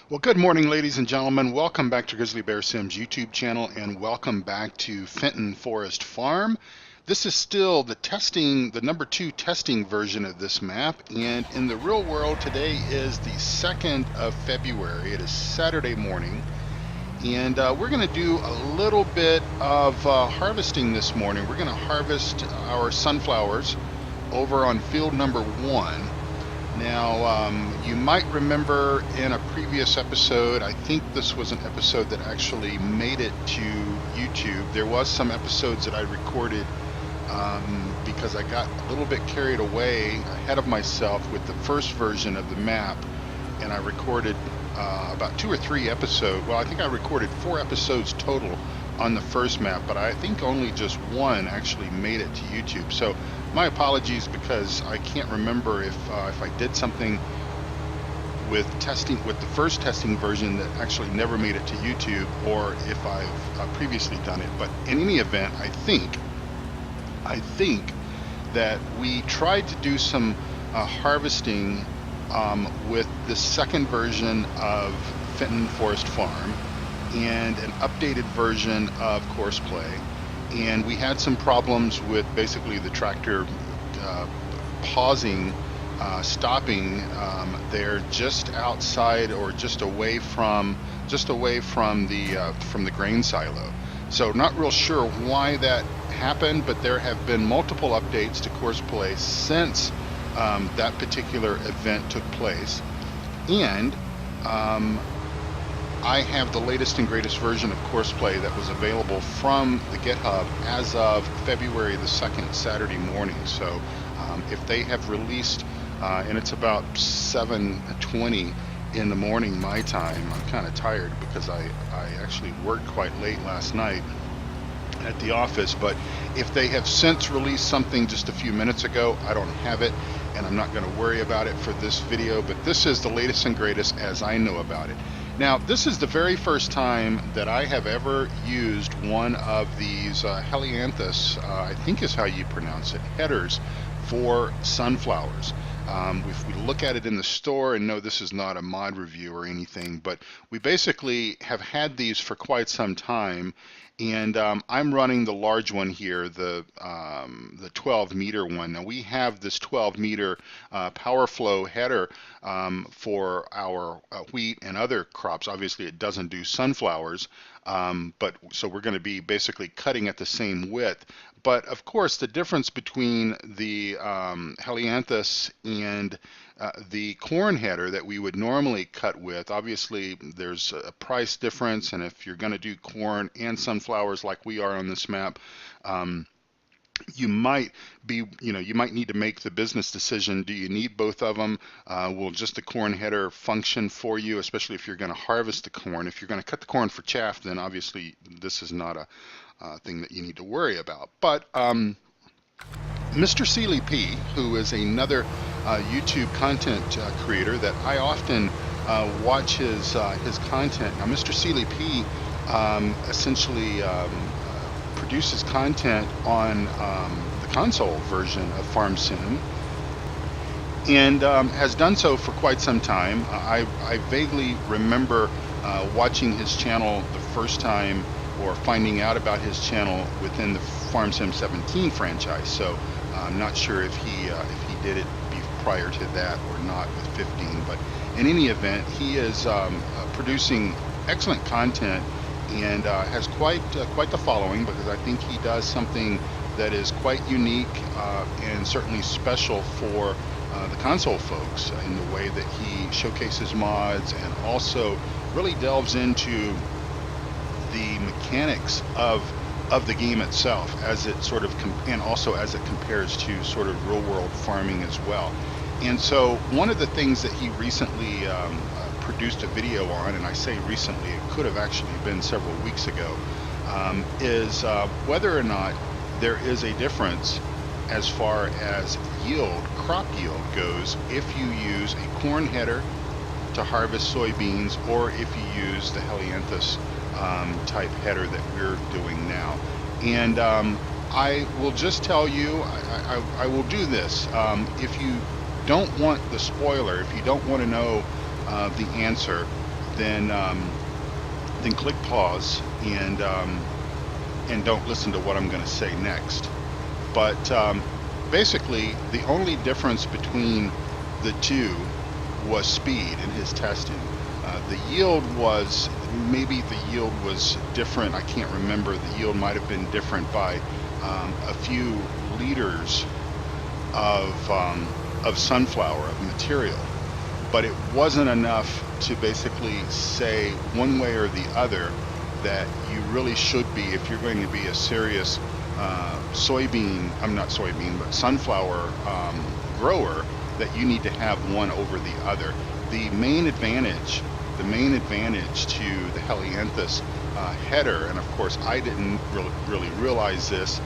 Well, good morning, ladies and gentlemen. Welcome back to Grizzly Bear Sims YouTube channel, and welcome back to Fenton Forest Farm. This is still the number 2 testing version of this map, and in the real world, today is the 2nd of February. It is Saturday morning, and we're going to do a little bit of harvesting this morning. We're going to harvest our sunflowers over on field number 1. Now, you might remember in a previous episode, I think this was an episode that actually made it to YouTube. There was some episodes that I recorded because I got a little bit carried away ahead of myself with the first version of the map, and I recorded about 2 or 3 episodes. Well, I think I recorded 4 episodes total on the first map, but I think only just one actually made it to YouTube. So my apologies, because I can't remember if I did something with the first testing version that actually never made it to YouTube, or if I've previously done it. But in any event, I think that we tried to do some harvesting with the second version of Fenton Forest Farm and an updated version of Courseplay, and we had some problems with basically the tractor stopping there just outside, or just away from the grain silo. So not real sure why that happened, but there have been multiple updates to Courseplay since that particular event took place, and I have the latest and greatest version of Courseplay that was available from the GitHub as of February the 2nd, Saturday morning. So if they have released, and it's about 7:20 in the morning my time. I'm kind of tired because I actually worked quite late last night at the office, but if they have since released something just a few minutes ago, I don't have it, and I'm not going to worry about it for this video, but this is the latest and greatest as I know about it. Now, this is the very first time that I have ever used one of these helianthus, I think is how you pronounce it, headers for sunflowers. If we look at it in the store, and no, this is not a mod review or anything, but we basically have had these for quite some time, and I'm running the large one here, the 12-meter one. Now, we have this 12-meter power flow header for our wheat and other crops. Obviously, it doesn't do sunflowers, but so we're going to be basically cutting at the same width. But of course, the difference between the helianthus and the corn header that we would normally cut with, obviously there's a price difference, and if you're going to do corn and sunflowers like we are on this map, you might need to make the business decision. Do you need both of them? Will just the corn header function for you, especially if you're going to harvest the corn? If you're going to cut the corn for chaff, then obviously this is not a thing that you need to worry about. But Mr. Seeley P, who is another YouTube content creator that I often watch his content. Now, Mr. Seeley P essentially produces content on the console version of Farm Sim, and has done so for quite some time. I vaguely remember watching his channel the first time, or finding out about his channel within the Farm Sim 17 franchise. So I'm not sure if he did it prior to that or not with 15. But in any event, he is producing excellent content, and has quite the following, because I think he does something that is quite unique and certainly special for the console folks, in the way that he showcases mods and also really delves into the mechanics of the game itself, as it sort of and also as it compares to sort of real world farming as well. And so one of the things that he recently produced a video on, and I say recently, it could have actually been several weeks ago, is whether or not there is a difference as far as crop yield goes, if you use a corn header to harvest soybeans, or if you use the helianthus type header that we're doing now. And I will just tell you, I will do this. If you don't want the spoiler, if you don't want to know the answer, then click pause and don't listen to what I'm going to say next. But basically, the only difference between the two was speed in his testing. The yield was, maybe the yield was different. I can't remember. The yield might have been different by a few liters of sunflower, of material. But it wasn't enough to basically say one way or the other that you really should be, if you're going to be a serious sunflower grower, that you need to have one over the other. The main advantage to the Helianthus header, and of course I didn't really realize this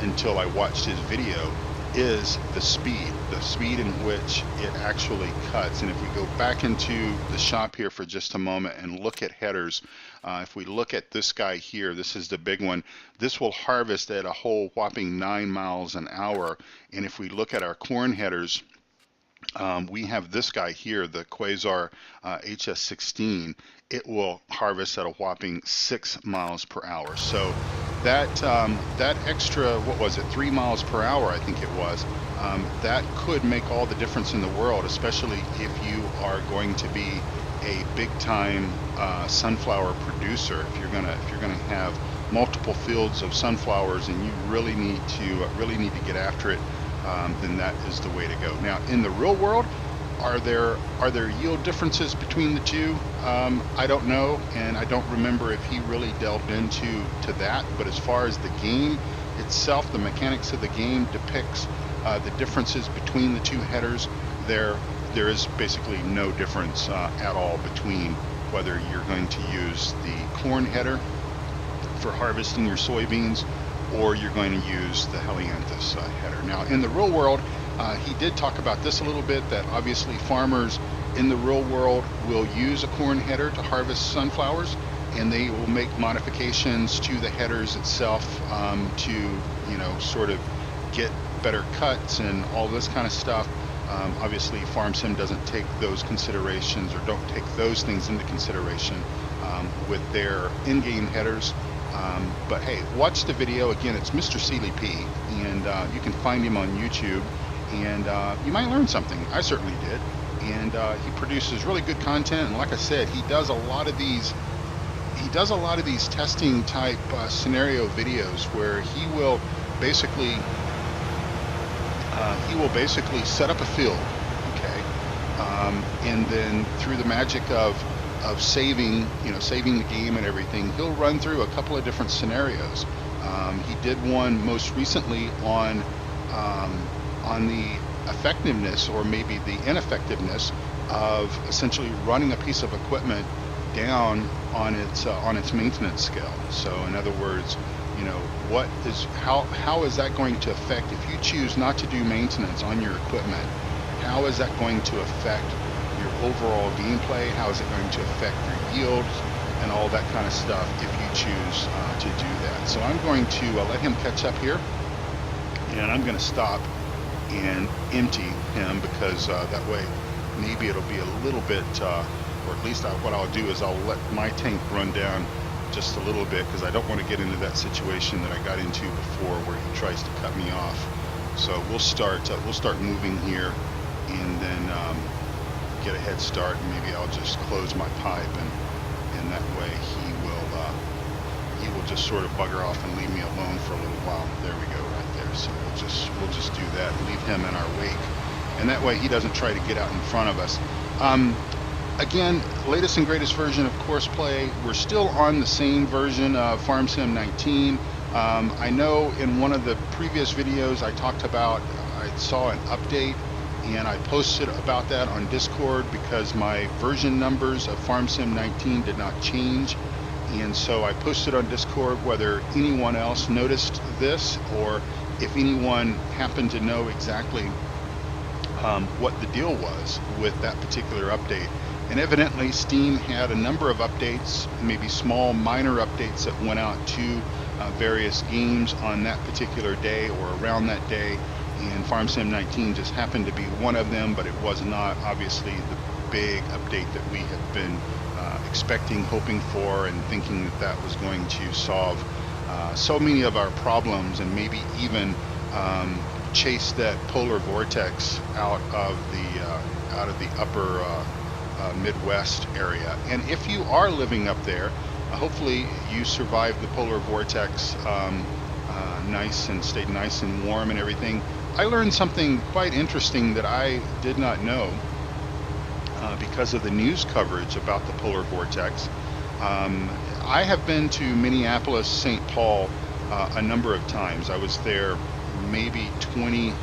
until I watched his video, is the speed in which it actually cuts. And if we go back into the shop here for just a moment and look at headers, if we look at this guy here, this is the big one. This will harvest at a whole whopping 9 miles an hour. And if we look at our corn headers, we have this guy here, the Quasar HS16. It will harvest at a whopping 6 miles per hour. So that extra, what was it, 3 miles per hour, I think it was, that could make all the difference in the world, especially if you are going to be a big-time sunflower producer. If you're gonna have multiple fields of sunflowers and you really need to get after it, then that is the way to go. Now, in the real world, are there yield differences between the two? I don't know, and I don't remember if he really delved into that. But as far as the game itself, the mechanics of the game depicts the differences between the two headers. There is basically no difference at all between whether you're going to use the corn header for harvesting your soybeans, or you're going to use the Helianthus header. Now, in the real world, he did talk about this a little bit, that obviously farmers in the real world will use a corn header to harvest sunflowers, and they will make modifications to the headers itself to, sort of get better cuts and all this kind of stuff. Obviously, FarmSim doesn't take those considerations, or don't take those things into consideration with their in-game headers. But hey, watch the video. Again, it's Mr. Seeley P, and you can find him on YouTube, and you might learn something. I certainly did. And he produces really good content, and like I said, he does a lot of these testing type scenario videos where he will basically set up a field, okay, and then through the magic of saving the game and everything, he'll run through a couple of different scenarios. He did one most recently on the effectiveness, or maybe the ineffectiveness, of essentially running a piece of equipment down on its maintenance scale. So in other words, how is that going to affect, if you choose not to do maintenance on your equipment, how is that going to affect your overall gameplay? How is it going to affect your yields and all that kind of stuff if you choose to do that? So I'm going to let him catch up here, and I'm going to stop and empty him, because that way maybe it'll be a little bit, or at least what I'll do is I'll let my tank run down just a little bit, because I don't want to get into that situation that I got into before where he tries to cut me off. So we'll start moving here, and then get a head start, and maybe I'll just close my pipe, and that way he will just sort of bugger off and leave me alone for a little while. There we go, right there. So we'll just do that, leave him in our wake, and that way he doesn't try to get out in front of us. Again, latest and greatest version of Courseplay. We're still on the same version of FarmSim 19. I know in one of the previous videos I talked about, I saw an update, and I posted about that on Discord because my version numbers of FarmSim 19 did not change. And so I posted on Discord whether anyone else noticed this, or if anyone happened to know exactly what the deal was with that particular update. And evidently Steam had a number of updates, maybe small minor updates, that went out to various games on that particular day or around that day, and FarmSim 19 just happened to be one of them, but it was not obviously the big update that we have been expecting, hoping for, and thinking that that was going to solve so many of our problems, and maybe even chase that polar vortex out of the upper Midwest area. And if you are living up there, hopefully you survived the polar vortex nice and stayed nice and warm and everything. I learned something quite interesting that I did not know because of the news coverage about the polar vortex. I have been to Minneapolis, St. Paul a number of times. I was there maybe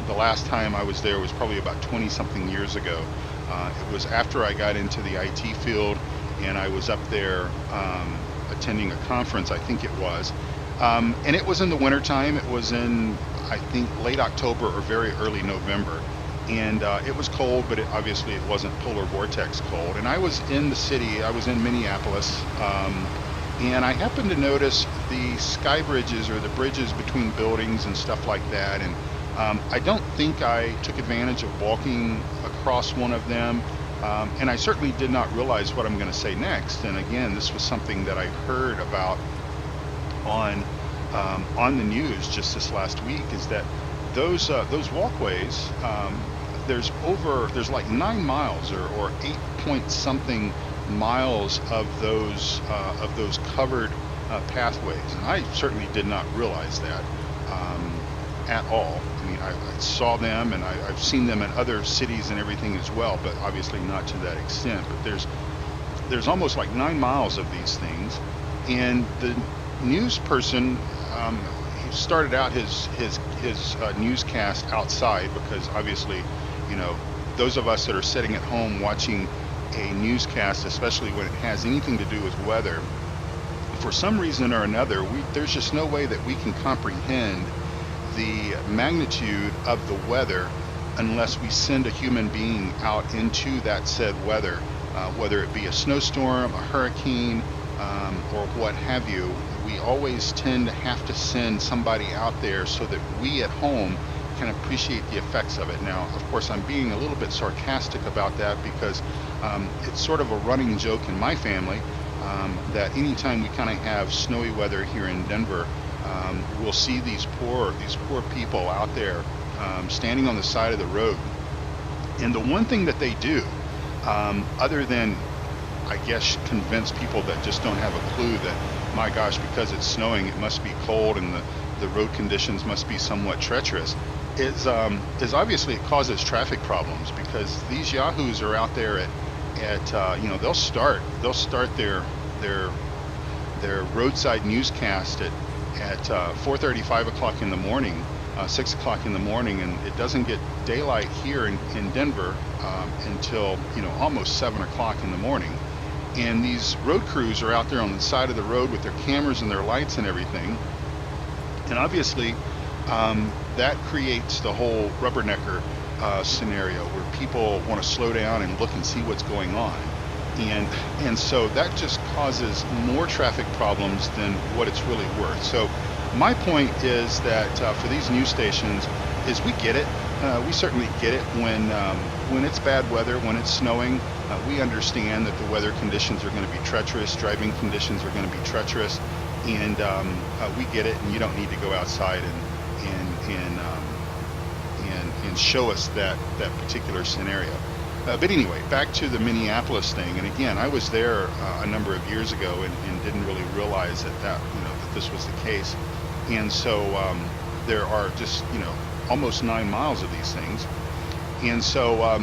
the last time I was there was probably about 20 something years ago. It was after I got into the IT field, and I was up there attending a conference, I think it was. And it was in the wintertime. It was in, I think, late October or very early November. And it was cold, but obviously it wasn't polar vortex cold. And I was in the city, I was in Minneapolis, and I happened to notice the sky bridges, or the bridges between buildings and stuff like that. And I don't think I took advantage of walking across one of them. And I certainly did not realize what I'm going to say next. And again, this was something that I heard about on the news just this last week, is that those walkways, there's like 9 miles or 8 point something miles of those covered pathways, and I certainly did not realize that at all. I mean, I saw them, and I've seen them in other cities and everything as well, but obviously not to that extent. But there's almost like 9 miles of these things, and the news person, he started out his newscast outside, because obviously, you know, those of us that are sitting at home watching a newscast, especially when it has anything to do with weather, for some reason or another, there's just no way that we can comprehend the magnitude of the weather unless we send a human being out into that said weather, whether it be a snowstorm, a hurricane, or what have you. We always tend to have to send somebody out there so that we at home can appreciate the effects of it. Now, of course, I'm being a little bit sarcastic about that, because it's sort of a running joke in my family that anytime we kind of have snowy weather here in Denver, we'll see these poor people out there standing on the side of the road. And the one thing that they do, other than, I guess, convince people that just don't have a clue that, my gosh, because it's snowing, it must be cold, and the road conditions must be somewhat treacherous, is obviously it causes traffic problems, because these yahoos are out there at they'll start their roadside newscast at 4:30, 5 o'clock in the morning, 6 o'clock in the morning, and it doesn't get daylight here in Denver until almost 7 o'clock in the morning. And these road crews are out there on the side of the road with their cameras and their lights and everything. And obviously, that creates the whole rubbernecker scenario, where people want to slow down and look and see what's going on. And so that just causes more traffic problems than what it's really worth. So my point is that for these news stations, is we get it. We certainly get it when it's bad weather, when it's snowing. We understand that the weather conditions are going to be treacherous, driving conditions are going to be treacherous, and we get it. And you don't need to go outside and show us that particular scenario. But anyway, back to the Minneapolis thing. And again, I was there a number of years ago and didn't really realize that this was the case. And so there are just almost 9 miles of these things, and so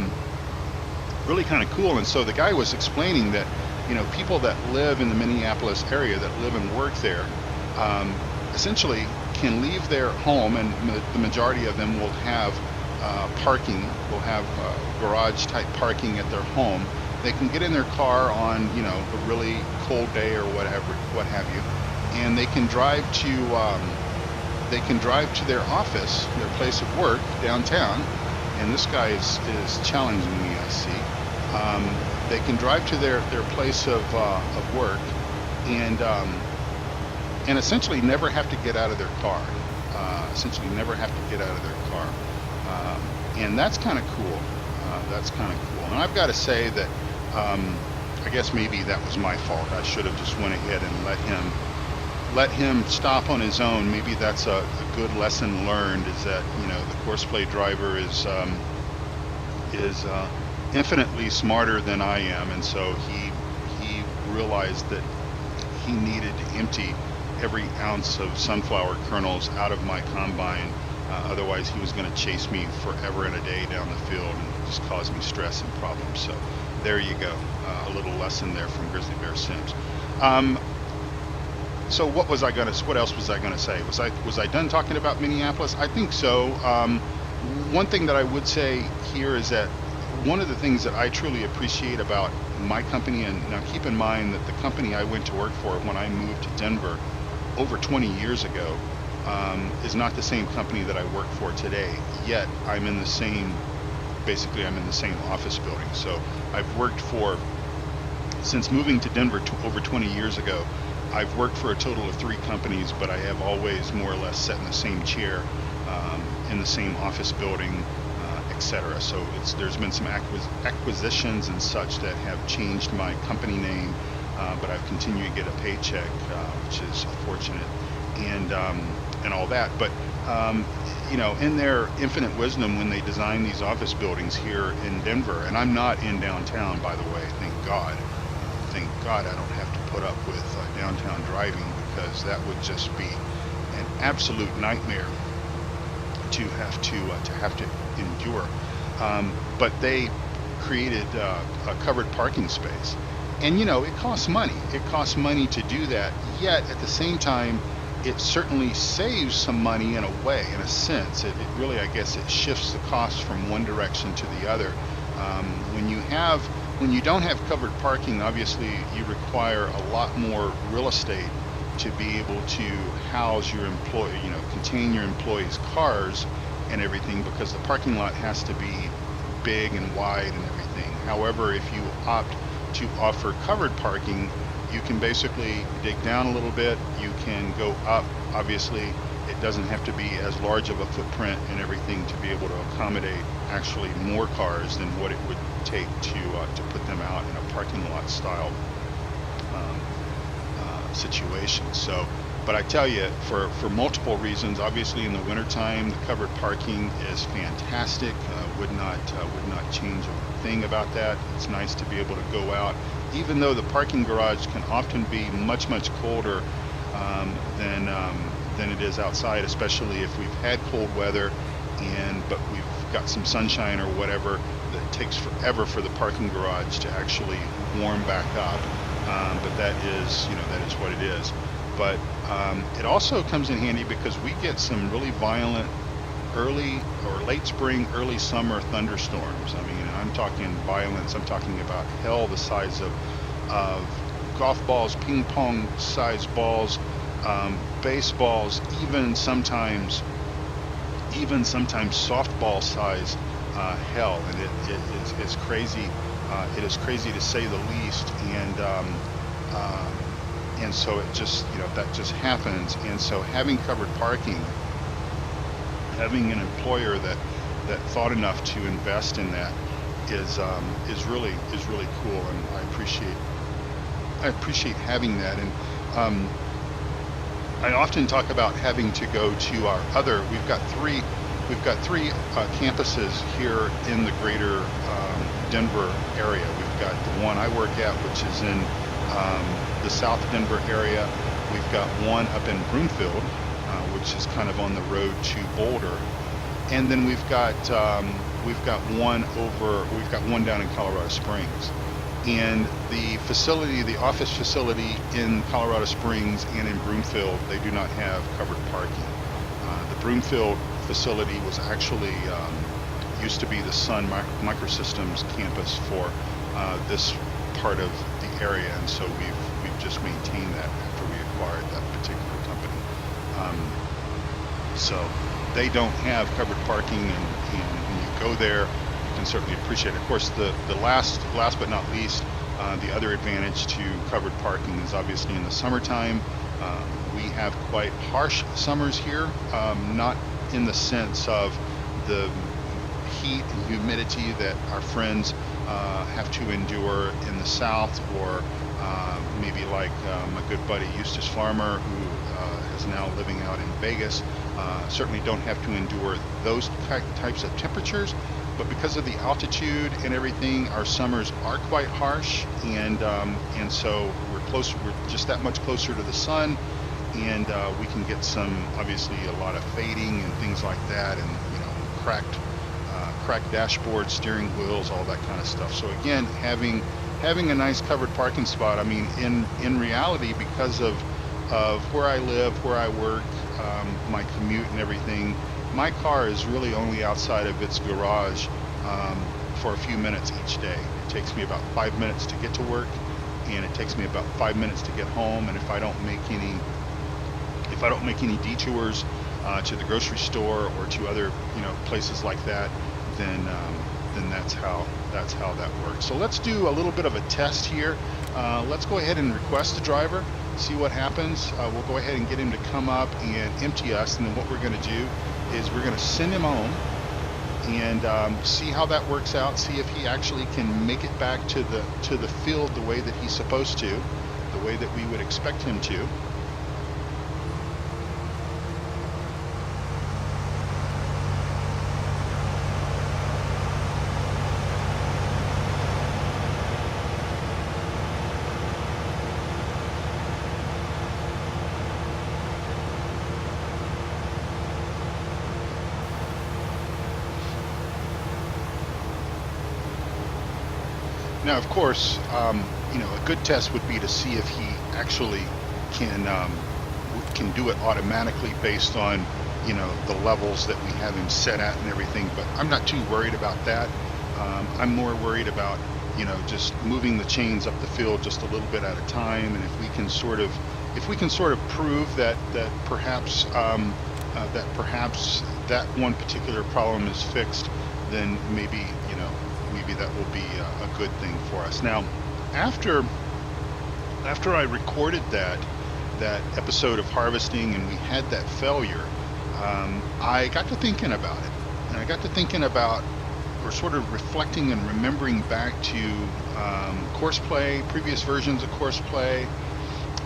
really kind of cool. And so the guy was explaining that people that live in the Minneapolis area, that live and work there, essentially can leave their home, and the majority of them will have parking, will have garage type parking at their home. They can get in their car on a really cold day or what have you, and they can drive to their office, their place of work downtown. And this guy is challenging me, I see. They can drive to their place of work and essentially never have to get out of their car. And that's kind of cool. And I've got to say that I guess maybe that was my fault. I should have just went ahead and let him stop on his own. Maybe that's a good lesson learned, is that, you know, the Courseplay driver is infinitely smarter than I am, and so he realized that he needed to empty every ounce of sunflower kernels out of my combine. Otherwise, he was going to chase me forever and a day down the field and just cause me stress and problems. So there you go, a little lesson there from Grizzly Bear Sims. So what else was I gonna say? Was I done talking about Minneapolis? I think so. One thing that I would say here is that one of the things that I truly appreciate about my company, and now keep in mind that the company I went to work for when I moved to Denver over 20 years ago is not the same company that I work for today. Yet I'm in the same office building. So I've worked for, since moving to Denver over 20 years ago, I've worked for a total of 3 companies, but I have always more or less sat in the same chair, in the same office building, etc. So there's been some acquisitions and such that have changed my company name, but I've continued to get a paycheck, which is fortunate, and all that. But you know, in their infinite wisdom, when they designed these office buildings here in Denver, and I'm not in downtown, by the way, thank God. Thank God I don't have to put up with downtown driving, because that would just be an absolute nightmare to have to endure. But they created a covered parking space, and you know, it costs money. It costs money to do that. Yet at the same time, it certainly saves some money in a way, in a sense. It really, I guess, it shifts the cost from one direction to the other. When you don't have covered parking, obviously you require a lot more real estate to be able to house your contain your employees' cars and everything, because the parking lot has to be big and wide and everything. However, if you opt to offer covered parking, you can basically dig down a little bit, you can go up. Obviously, it doesn't have to be as large of a footprint and everything to be able to accommodate actually more cars than what it would take to put them out in a parking lot style situation. So, but I tell you, for multiple reasons, obviously in the wintertime, the covered parking is fantastic. Would not change a thing about that. It's nice to be able to go out, even though the parking garage can often be much colder than it is outside, especially if we've had cold weather, but we've got some sunshine or whatever. That takes forever for the parking garage to actually warm back up. But that is what it is. But it also comes in handy because we get some really violent early or late spring, early summer thunderstorms. I mean, I'm talking violence. I'm talking about hell the size of golf balls, ping pong size balls, baseballs, even sometimes softball size hell, and it is crazy. It is crazy to say the least, and so it just, that just happens. And so having covered parking, having an employer that thought enough to invest in that is really cool, and I appreciate having that. And I often talk about having to go to our other. We've got three campuses here in the greater Denver area. We've got the one I work at, which is in the South Denver area. We've got one up in Broomfield, which is kind of on the road to Boulder, and then we've got one down in Colorado Springs. And the office facility in Colorado Springs and in Broomfield, they do not have covered parking. The Broomfield facility was actually used to be the Sun Microsystems campus for this part of the area, and so we've just maintained that after we acquired that particular company. So they don't have covered parking, and when you go there, you can certainly appreciate it. Of course, the last but not least, the other advantage to covered parking is obviously in the summertime. We have quite harsh summers here, not in the sense of the heat and humidity that our friends have to endure in the South, or maybe like my good buddy Eustace Farmer, who is now living out in Vegas, certainly don't have to endure those types of temperatures. But because of the altitude and everything, our summers are quite harsh, and so we're just that much closer to the sun, and we can get obviously a lot of fading and things like that, and cracked dashboard, steering wheels, all that kind of stuff. So again, having a nice covered parking spot, I mean, in reality, because of where I live, where I work, my commute and everything, my car is really only outside of its garage for a few minutes each day. It takes me about 5 minutes to get to work, and it takes me about 5 minutes to get home. And if I don't make any detours to the grocery store or to other places like that, then that's how that works. So let's do a little bit of a test here. Let's go ahead and request the driver, see what happens. We'll go ahead and get him to come up and empty us, and then what we're going to do is we're going to send him home and see how that works out, see if he actually can make it back to the field the way that he's supposed to, the way that we would expect him to. Now, of course, a good test would be to see if he actually can do it automatically based on, the levels that we have him set at and everything. But I'm not too worried about that. I'm more worried about, just moving the chains up the field just a little bit at a time. And if we can sort of prove that perhaps that one particular problem is fixed, then maybe that will be a good thing for us. Now, after I recorded that episode of harvesting and we had that failure, I got to thinking about it, and I got to thinking about, or sort of reflecting and remembering back to Courseplay, previous versions of Courseplay.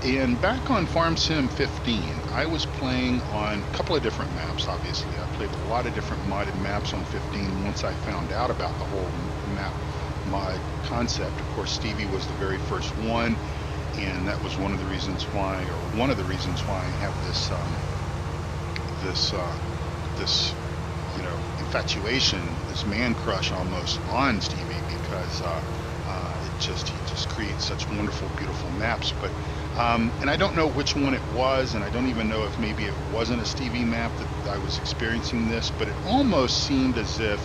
And back on Farm Sim 15, I was playing on a couple of different maps. Obviously, I played a lot of different modded maps on 15 once I found out about the whole map mod concept. Of course, Stevie was the very first one, and that was one of the reasons why I have this infatuation, this man crush almost on Stevie, because he just creates such wonderful, beautiful maps. But and I don't know which one it was, and I don't even know if maybe it wasn't a Stevie map that I was experiencing this, but it almost seemed as if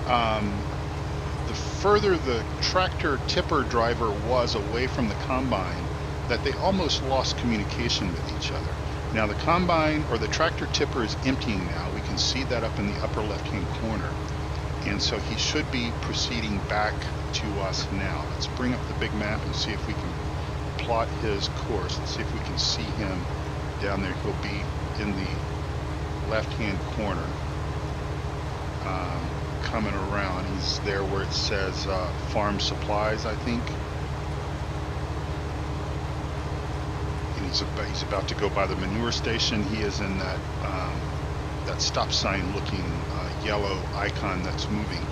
the further the tractor tipper driver was away from the combine, that they almost lost communication with each other. Now the combine, or the tractor tipper, is emptying now. We can see that up in the upper left-hand corner. And so he should be proceeding back to us now. Let's bring up the big map and see if we can plot his course. Let's see if we can see him down there. He'll be in the left-hand corner, coming around. He's there where it says farm supplies, I think. And he's about to go by the manure station. He is in that stop sign looking yellow icon that's moving.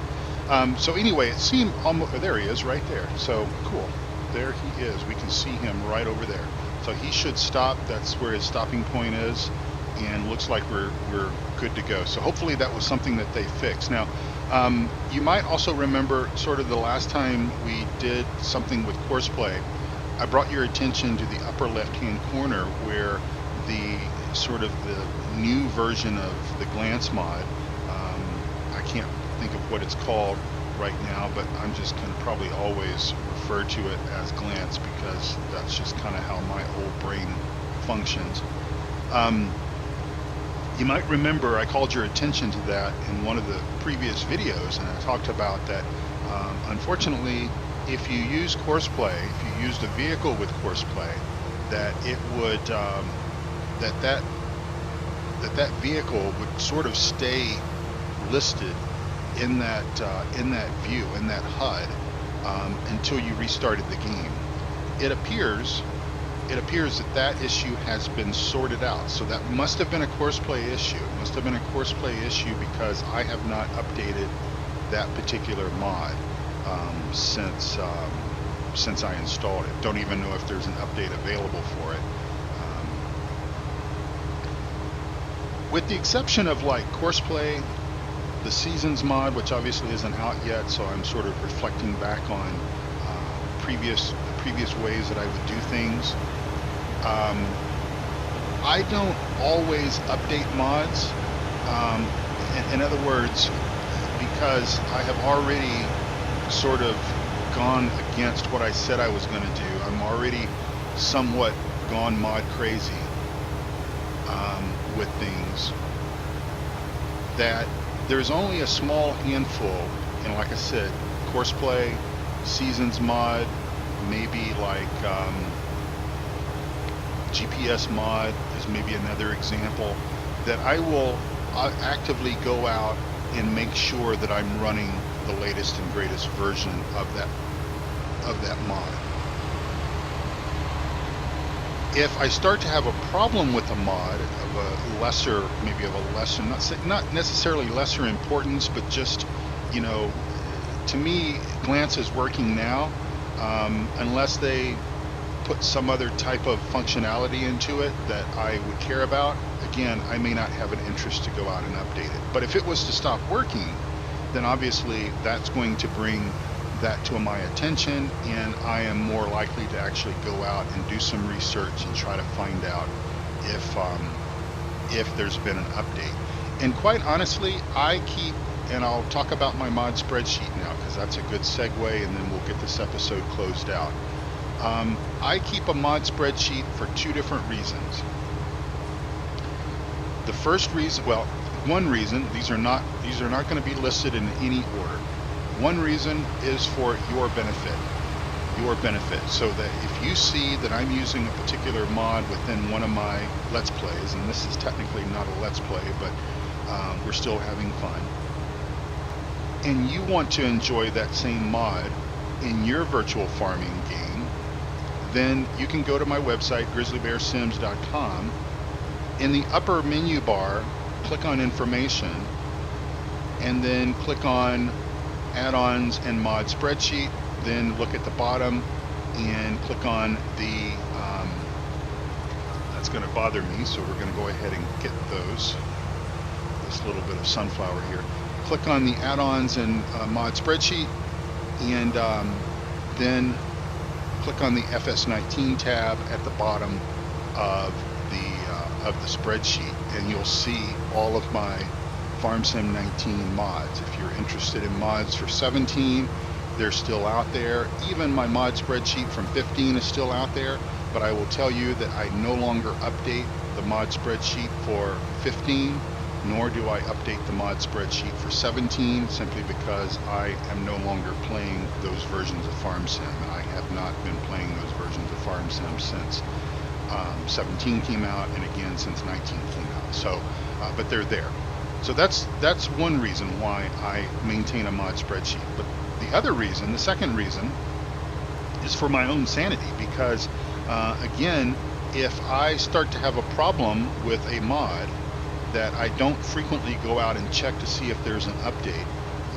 So anyway, it seemed almost, there he is right there. So cool. There he is. We can see him right over there. So he should stop. That's where his stopping point is, and looks like we're good to go. So hopefully that was something that they fixed. Now, you might also remember sort of the last time we did something with Courseplay, I brought your attention to the upper left-hand corner where the sort of the new version of the glance mod, I can't think of what it's called right now, but I'm just going to probably always refer to it as glance, because that's just kind of how my old brain functions. You might remember I called your attention to that in one of the previous videos, and I talked about that. Unfortunately, if you use Courseplay, if you used a vehicle with Courseplay, that it would that vehicle would sort of stay listed in that view, in that HUD, until you restarted the game. It appears that that issue has been sorted out. So that must have been a courseplay issue. It must have been a courseplay issue because I have not updated that particular mod since I installed it. Don't even know if there's an update available for it. With the exception of like courseplay, the seasons mod, which obviously isn't out yet, so I'm sort of reflecting back on previous ways that I would do things. I don't always update mods. In other words, because I have already sort of gone against what I said I was going to do. I'm already somewhat gone mod crazy with things, that there's only a small handful, and like I said, courseplay, seasons mod, maybe like GPS mod is maybe another example, that I will actively go out and make sure that I'm running the latest and greatest version of that mod. If I start to have a problem with a mod of a lesser, not necessarily lesser importance, but just, to me, Glance is working now, unless they put some other type of functionality into it that I would care about. Again, I may not have an interest to go out and update it. But if it was to stop working, then obviously that's going to bring that to my attention, and I am more likely to actually go out and do some research and try to find out if there's been an update. And quite honestly, and I'll talk about my mod spreadsheet now because that's a good segue, and then we'll get this episode closed out. I keep a mod spreadsheet for two different reasons. The first reason, one reason, these are not going to be listed in any order. One reason is for your benefit, so that if you see that I'm using a particular mod within one of my Let's Plays, and this is technically not a Let's Play, but we're still having fun, and you want to enjoy that same mod in your virtual farming game, then you can go to my website, grizzlybearsims.com. In the upper menu bar, click on information, and then click on add-ons and mod spreadsheet. Then look at the bottom and click on the, that's going to bother me, so we're going to go ahead and get those. This little bit of sunflower here. Click on the add-ons and mod spreadsheet, and then click on the FS19 tab at the bottom of the spreadsheet, and you'll see all of my FarmSim 19 mods. If you're interested in mods for 17, they're still out there. Even my mod spreadsheet from 15 is still out there, but I will tell you that I no longer update the mod spreadsheet for 15, nor do I update the mod spreadsheet for 17, simply because I am no longer playing those versions of FarmSim, and I have not been playing those versions of FarmSim since 17 came out, and again since 19 came out. So, but they're there. So that's one reason why I maintain a mod spreadsheet. But the other reason, the second reason, is for my own sanity, because again, if I start to have a problem with a mod that I don't frequently go out and check to see if there's an update,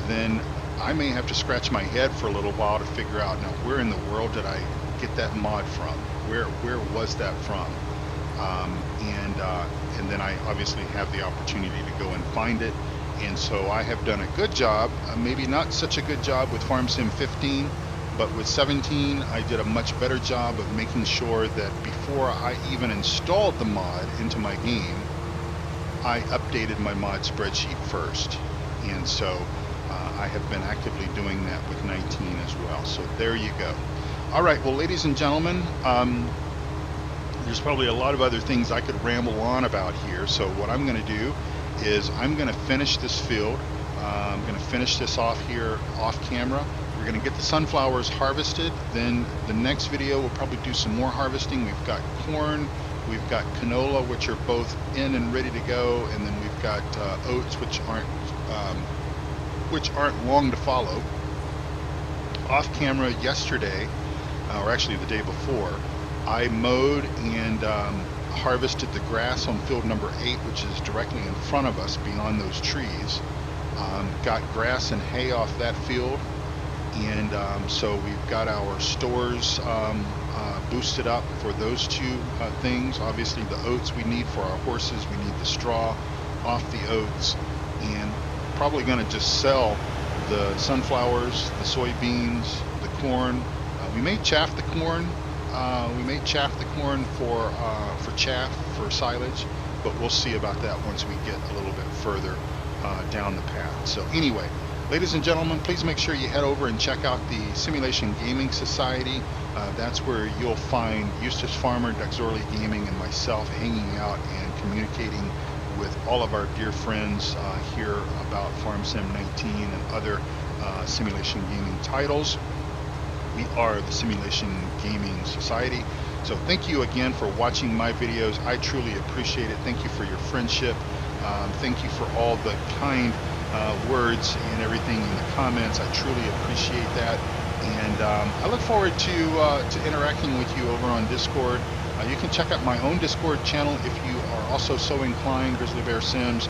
then I may have to scratch my head for a little while to figure out, now, where in the world did I get that mod from? Where was that from? And then I obviously have the opportunity to go and find it. And so I have done a good job, maybe not such a good job with FarmSim 15, but with 17 I did a much better job of making sure that before I even installed the mod into my game, I updated my mod spreadsheet first. And so I have been actively doing that with 19 as well. So there you go. All right, well, ladies and gentlemen, there's probably a lot of other things I could ramble on about here. So what I'm going to do is I'm going to finish this field. I'm going to finish this off here off camera. We're going to get the sunflowers harvested. Then the next video we'll probably do some more harvesting. We've got corn, we've got canola, which are both in and ready to go, and then we've got oats, which aren't which aren't long to follow. Off camera yesterday, or actually the day before, I mowed and harvested the grass on field number 8, which is directly in front of us beyond those trees. Got grass and hay off that field, and so we've got our stores boosted up for those two things. Obviously the oats we need for our horses, we need the straw off the oats, and probably going to just sell the sunflowers, the soybeans, the corn. We may chaff the corn. For chaff, for silage, but we'll see about that once we get a little bit further down the path. So anyway, ladies and gentlemen, please make sure you head over and check out the Simulation Gaming Society. That's where you'll find Eustace Farmer, Duxorley Gaming, and myself hanging out and communicating with all of our dear friends here about Farm Sim 19 and other simulation gaming titles. We are the Simulation Gaming Society. So thank you again for watching my videos. I truly appreciate it. Thank you for your friendship. Thank you for all the kind words and everything in the comments. I truly appreciate that. And I look forward to interacting with you over on Discord. You can check out my own Discord channel if you are also so inclined, Grizzly Bear Sims.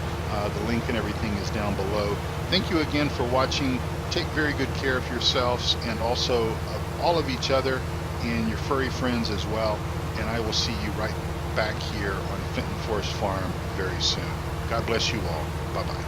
The link and everything is down below. Thank you again for watching. Take very good care of yourselves and also of all of each other and your furry friends as well. And I will see you right back here on Fenton Forest Farm very soon. God bless you all. Bye-bye.